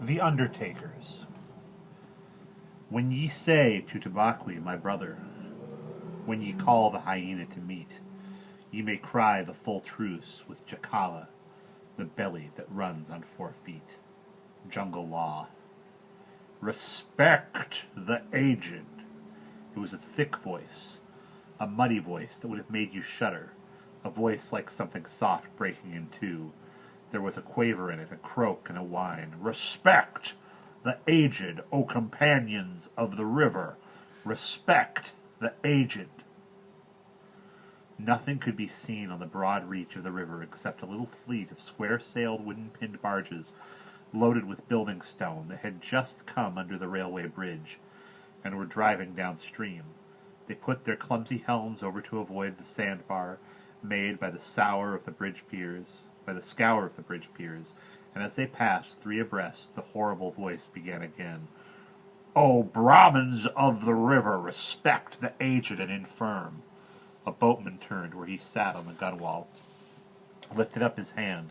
The Undertakers. When ye say to Tabaqui, my brother, when ye call the hyena to meat, ye may cry the full truce with Jacala, the belly that runs on 4 feet. Jungle law. Respect the aged. It was a thick voice, a muddy voice that would have made you shudder, a voice like something soft breaking in two. There was a quaver in it, a croak and a whine. Respect the aged, O companions of the river! Respect the aged! Nothing could be seen on the broad reach of the river except a little fleet of square-sailed, wooden-pinned barges loaded with building stone that had just come under the railway bridge and were driving downstream. They put their clumsy helms over to avoid the sandbar made by the scour of the bridge piers, and as they passed 3 abreast, the horrible voice began again. O Brahmins of the river, respect the aged and infirm! A boatman turned where he sat on the gunwale, lifted up his hand,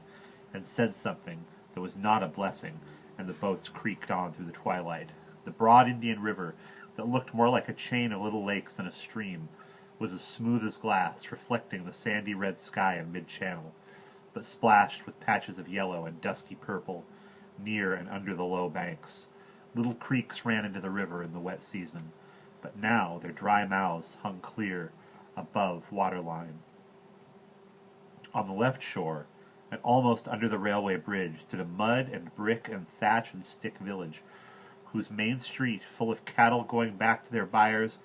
and said something that was not a blessing, and the boats creaked on through the twilight. The broad Indian River, that looked more like a chain of little lakes than a stream, was as smooth as glass, reflecting the sandy red sky in mid-channel, but splashed with patches of yellow and dusky purple near and under the low banks. Little creeks ran into the river in the wet season, but now their dry mouths hung clear above waterline. On the left shore, and almost under the railway bridge, stood a mud and brick and thatch and stick village, whose main street, full of cattle going back to their buyers,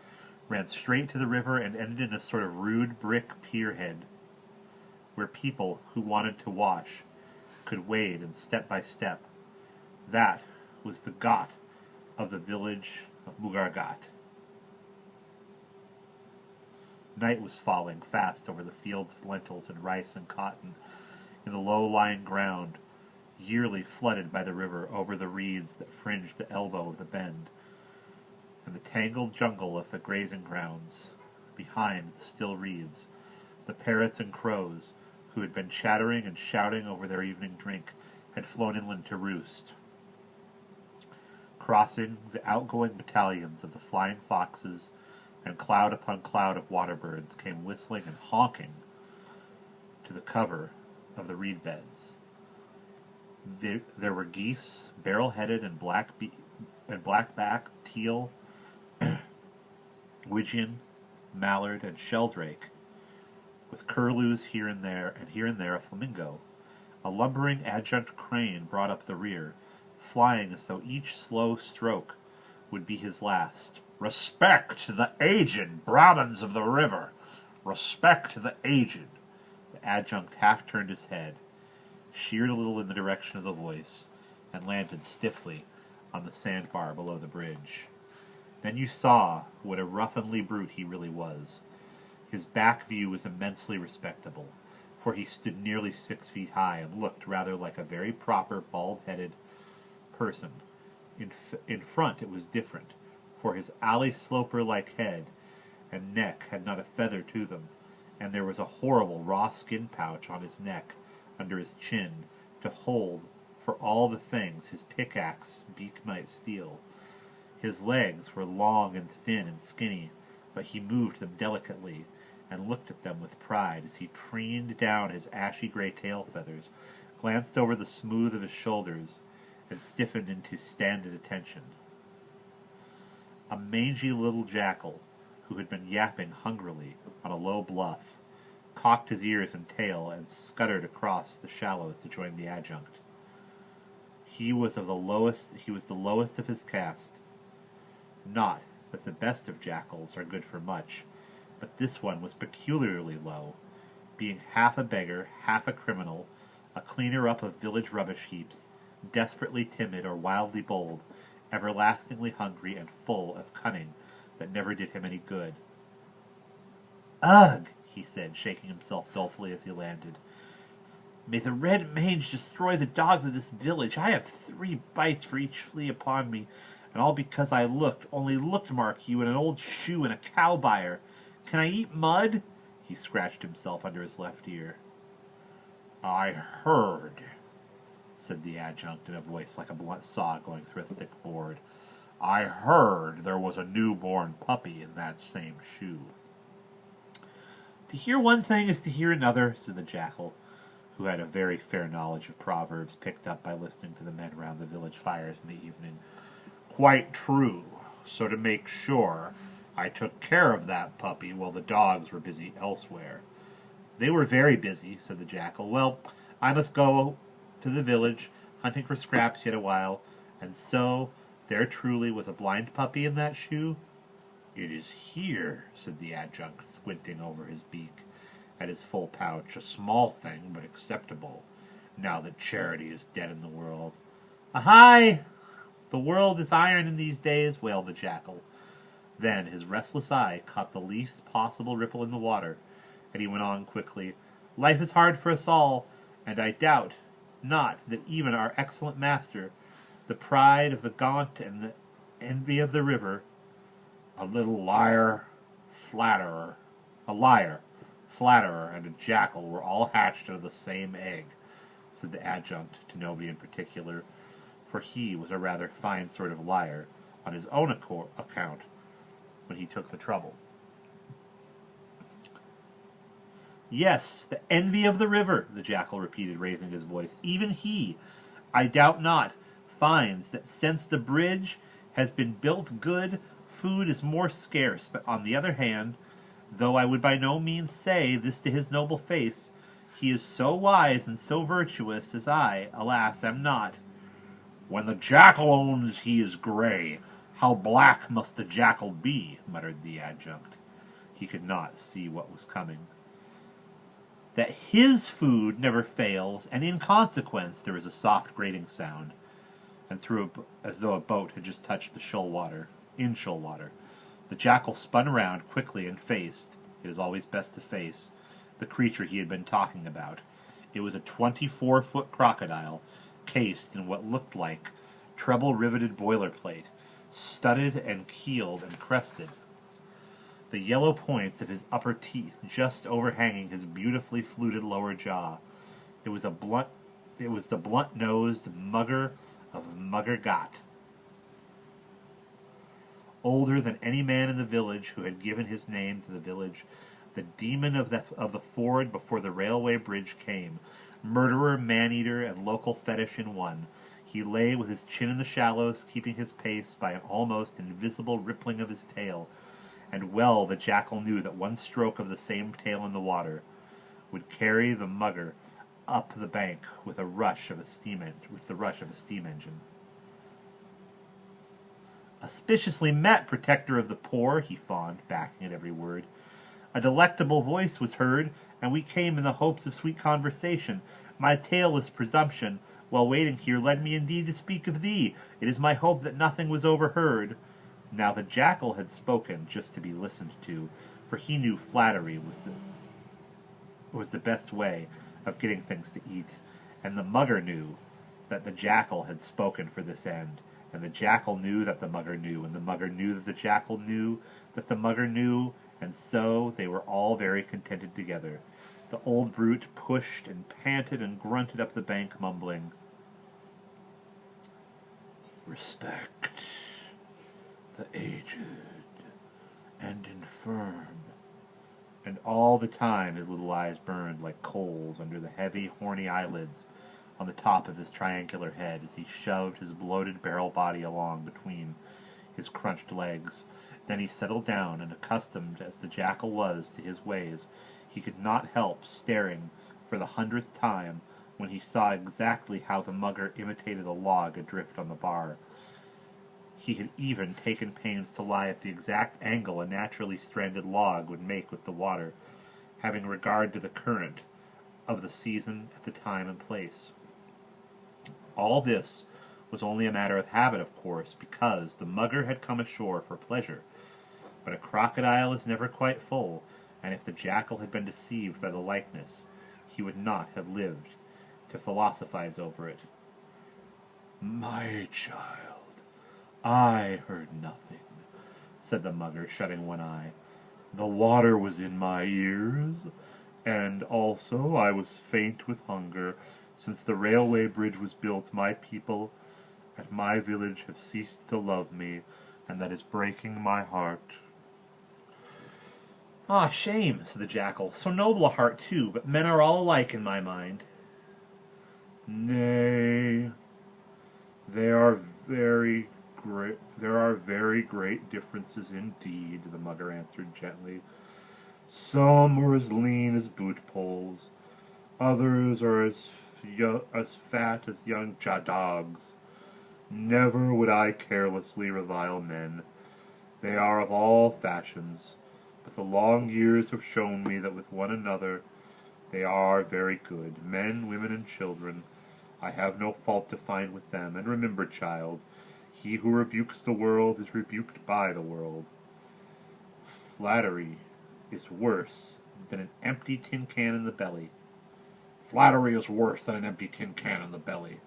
ran straight to the river and ended in a sort of rude brick pierhead, where people who wanted to wash could wade in step by step. That was the ghat of the village of Mugarghat. Night was falling fast over the fields of lentils and rice and cotton in the low-lying ground, yearly flooded by the river over the reeds that fringed the elbow of the bend, and the tangled jungle of the grazing grounds. Behind the still reeds, the parrots and crows, who had been chattering and shouting over their evening drink, had flown inland to roost. Crossing the outgoing battalions of the flying foxes, and cloud upon cloud of water birds came whistling and honking to the cover of the reed beds. There were geese, barrel-headed and black-back, teal, widgeon, mallard, and sheldrake, with curlews here and there a flamingo. A lumbering adjunct crane brought up the rear, flying as though each slow stroke would be his last. Respect the aged, Brahmins of the river! Respect the aged! The adjunct half turned his head, sheered a little in the direction of the voice, and landed stiffly on the sandbar below the bridge. Then you saw what a ruffianly brute he really was. His back view was immensely respectable, for he stood nearly 6 feet high and looked rather like a very proper bald-headed person. In front it was different, for his alley-sloper-like head and neck had not a feather to them, and there was a horrible raw skin pouch on his neck under his chin to hold, for all the things his pickaxe beak might steal. His legs were long and thin and skinny, but he moved them delicately, and looked at them with pride as he preened down his ashy-gray tail feathers, glanced over the smooth of his shoulders, and stiffened into stand-at attention. A mangy little jackal, who had been yapping hungrily on a low bluff, cocked his ears and tail and scuttered across the shallows to join the adjunct. He was the lowest of his caste. Not that the best of jackals are good for much, but this one was peculiarly low, being half a beggar, half a criminal, a cleaner-up of village rubbish-heaps, desperately timid or wildly bold, everlastingly hungry and full of cunning that never did him any good. Ugh! He said, shaking himself dolefully as he landed. May the red mange destroy the dogs of this village. I have 3 bites for each flea upon me, and all because I only looked, mark you, at an old shoe and a cow buyer. Can I eat mud? He scratched himself under his left ear. I heard, said the adjunct in a voice like a blunt saw going through a thick board. "I heard there was a newborn puppy in that same shoe." "To hear one thing is to hear another," said the jackal, who had a very fair knowledge of proverbs picked up by listening to the men round the village fires in the evening. "Quite true. So to make sure, I took care of that puppy while the dogs were busy elsewhere." "They were very busy," said the jackal. "Well, I must go to the village, hunting for scraps yet a while. And so, there truly was a blind puppy in that shoe?" "It is here," said the adjunct, squinting over his beak at his full pouch, "a small thing, but acceptable, now that charity is dead in the world." "Ahai! The world is iron in these days," wailed the jackal. Then his restless eye caught the least possible ripple in the water, and he went on quickly, "Life is hard for us all, and I doubt not that even our excellent master, the pride of the gaunt and the envy of the river, a liar, flatterer, and a jackal were all hatched out of the same egg," said the adjunct to nobody in particular, for he was a rather fine sort of liar on his own account when he took the trouble. "Yes, the envy of the river," the jackal repeated, raising his voice. "Even he, I doubt not, finds that since the bridge has been built good, food is more scarce. But on the other hand, though I would by no means say this to his noble face, he is so wise and so virtuous as I, alas, am not." "When the jackal owns he is grey, how black must the jackal be?" muttered the adjunct. He could not see what was coming. "That his food never fails, and in consequence," there was a soft grating sound, and as though a boat had just touched the shoal water. The jackal spun around quickly and faced, it is always best to face, the creature he had been talking about. It was a 24-foot crocodile, cased in what looked like treble-riveted boilerplate, studded and keeled and crested, the yellow points of his upper teeth just overhanging his beautifully fluted lower jaw. It was the blunt-nosed mugger of Muggergat, older than any man in the village, who had given his name to the village, the demon of the ford before the railway bridge came, murderer, man-eater, and local fetish in one. He lay with his chin in the shallows, keeping his pace by an almost invisible rippling of his tail, and well the jackal knew that one stroke of the same tail in the water would carry the mugger up the bank with the rush of a steam engine. "Auspiciously met, protector of the poor," he fawned, backing at every word. "A delectable voice was heard, and we came in the hopes of sweet conversation. My tailless presumption, while waiting here, led me indeed to speak of thee. It is my hope that nothing was overheard." Now the jackal had spoken just to be listened to, for he knew flattery was the best way of getting things to eat, and the mugger knew that the jackal had spoken for this end, and the jackal knew that the mugger knew, and the mugger knew that the jackal knew that the mugger knew, and so they were all very contented together. The old brute pushed and panted and grunted up the bank, mumbling, "Respect the aged and infirm." And all the time his little eyes burned like coals under the heavy, horny eyelids on the top of his triangular head as he shoved his bloated barrel body along between his crunched legs. Then he settled down, and accustomed as the jackal was to his ways, he could not help staring for the 100th time when he saw exactly how the mugger imitated a log adrift on the bar. He had even taken pains to lie at the exact angle a naturally stranded log would make with the water, having regard to the current of the season at the time and place. All this was only a matter of habit, of course, because the mugger had come ashore for pleasure. But a crocodile is never quite full, and if the jackal had been deceived by the likeness, he would not have lived to philosophize over it. "My child, I heard nothing," said the mugger, shutting one eye. "The water was in my ears, and also I was faint with hunger, Since the railway bridge was built, my people at my village have ceased to love me, and that is breaking my heart." "Ah, shame," said the Jackal. "So noble a heart, too, but men are all alike in my mind." "Nay, they are very great. There are very great differences indeed," the Mugger answered gently. "Some are as lean as boot poles, others are as fat as young dogs. Never would I carelessly revile men. They are of all fashions, but the long years have shown me that with one another they are very good. Men, women, and children, I have no fault to find with them. And remember, child, he who rebukes the world is rebuked by the world. Flattery is worse than an empty tin can in the belly." "Flattery is worse than an empty tin can in the belly.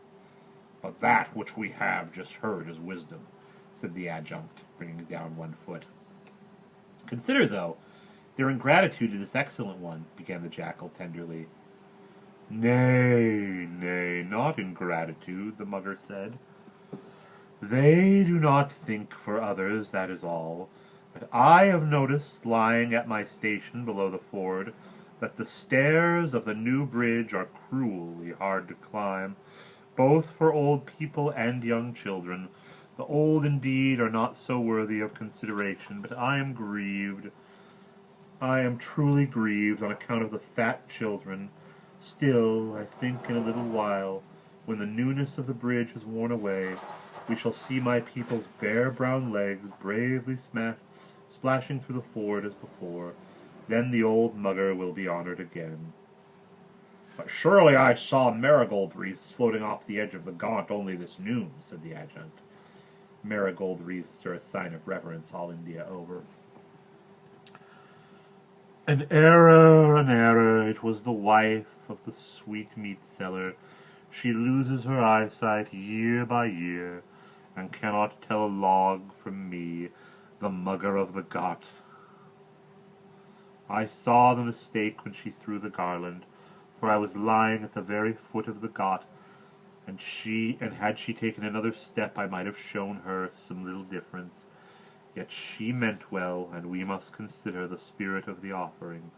But that which we have just heard is wisdom," said the adjunct, bringing down one foot. "Consider, though, their ingratitude to this excellent one," began the Jackal tenderly. "Nay, nay, not ingratitude," the Mugger said. "They do not think for others, that is all. But I have noticed, lying at my station below the ford, that the stairs of the new bridge are cruelly hard to climb, both for old people and young children. The old, indeed, are not so worthy of consideration, but I am grieved. I am truly grieved on account of the fat children. Still, I think in a little while, when the newness of the bridge has worn away, we shall see my people's bare brown legs bravely splashing through the ford as before. Then the old Mugger will be honored again." "But surely I saw marigold wreaths floating off the edge of the gaunt only this noon," said the adjunct. Marigold wreaths are a sign of reverence all India over. An error, it was the wife of the sweetmeat seller. She loses her eyesight year by year, and cannot tell a log from me, the Mugger of the Ghat. I saw the mistake when she threw the garland, for I was lying at the very foot of the Ghat, and had she taken another step I might have shown her some little difference. Yet she meant well, and we must consider the spirit of the offering."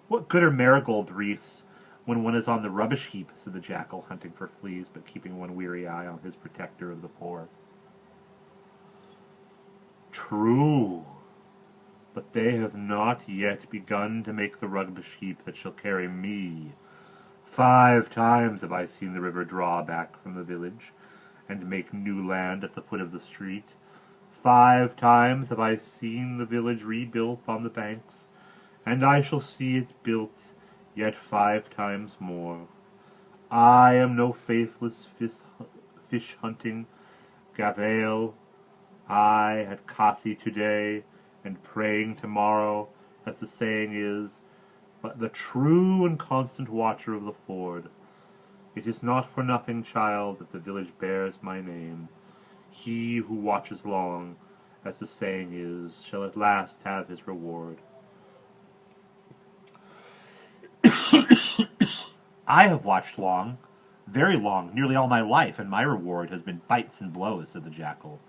"What good are marigold wreaths when one is on the rubbish heap?" said the Jackal, hunting for fleas, but keeping one weary eye on his protector of the poor. "True, but they have not yet begun to make the rubbish heap that shall carry me. 5 times have I seen the river draw back from the village, and make new land at the foot of the street. 5 times have I seen the village rebuilt on the banks, and I shall see it built yet 5 times more. I am no faithless fish-hunting Gavail. I at Kasi today, and praying tomorrow, as the saying is, but the true and constant watcher of the ford. It is not for nothing, child, that the village bears my name. He who watches long, as the saying is, shall at last have his reward." "I have watched long, very long, nearly all my life, and my reward has been bites and blows," said the Jackal.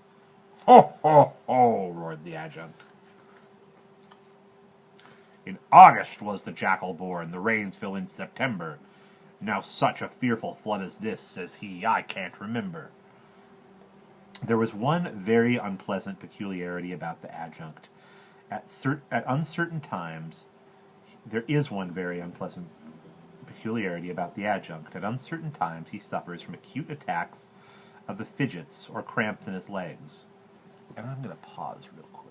"Ho, ho, ho!" roared the adjunct. "In August was the Jackal born, the rains fell in September. Now such a fearful flood as this, says he, I can't remember." There was one very unpleasant peculiarity about the adjunct. At uncertain times, there is one very unpleasant peculiarity about the adjunct. At uncertain times, he suffers from acute attacks of the fidgets or cramps in his legs. And I'm going to pause real quick.